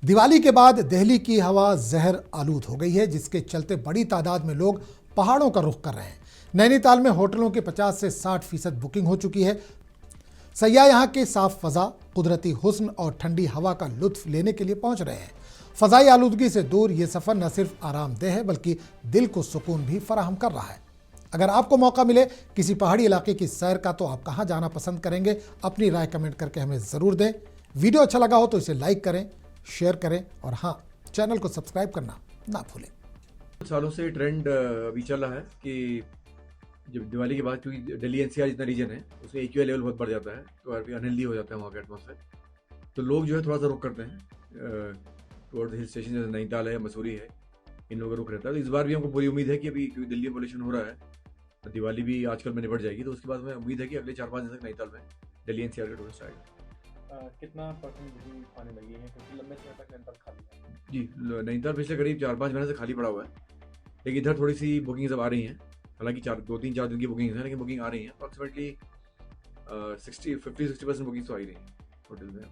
दिवाली के बाद दिल्ली की हवा जहर आलूद हो गई है, जिसके चलते बड़ी तादाद में लोग पहाड़ों का रुख कर रहे हैं। नैनीताल में होटलों की 50 से 60% बुकिंग हो चुकी है। सयाह यहां के साफ फजा, कुदरती हुस्न और ठंडी हवा का लुत्फ लेने के लिए पहुंच रहे हैं। फजाई आलूदगी से दूर ये सफर न सिर्फ आरामदेह है बल्कि दिल को सुकून भी फराहम कर रहा है। अगर आपको मौका मिले किसी पहाड़ी इलाके की सैर का, तो आप कहां जाना पसंद करेंगे? अपनी राय कमेंट करके हमें जरूर दें। वीडियो अच्छा लगा हो तो इसे लाइक करें, शेयर करें और हाँ, चैनल को सब्सक्राइब करना ना भूलें। सालों से ट्रेंड अभी चल रहा है कि जब दिवाली के बाद, क्योंकि दिल्ली एनसीआर जितना रीजन है उसमें AQI लेवल बहुत बढ़ जाता है, तो काफ़ी अनहेल्दी हो जाता है वहाँ का एटमॉस्फेयर। तो लोग जो है थोड़ा सा रुक करते हैं टुवर्ड हिल स्टेशन, जैसे नैनीताल है, मसूरी है, इन लोगों का रुक रहता है। तो इस बार भी हमको पूरी उम्मीद है कि अभी क्योंकि दिल्ली में पोल्यूशन हो रहा है, तो दिवाली भी आजकल में निपट जाएगी, तो उसके बाद हमें उम्मीद है कि अगले 4-5 दिन तक नैनीताल में दिल्ली एनसीआर का टूरिस्ट आएगा। कितना परसेंट बुकिंग आने लगी है, क्योंकि लंबे समय तक नैनीताल खाली है? जी, नैनीताल पिछले करीब 4-5 महीने से खाली पड़ा हुआ है, लेकिन इधर थोड़ी सी बुकिंग्स अब आ रही हैं। हालांकि 2-3-4 दिन की बुकिंग है, लेकिन बुकिंग आ रही है। अप्रॉक्सीमेटली 50-60% बुकिंग तो आ ही रही है होटल में।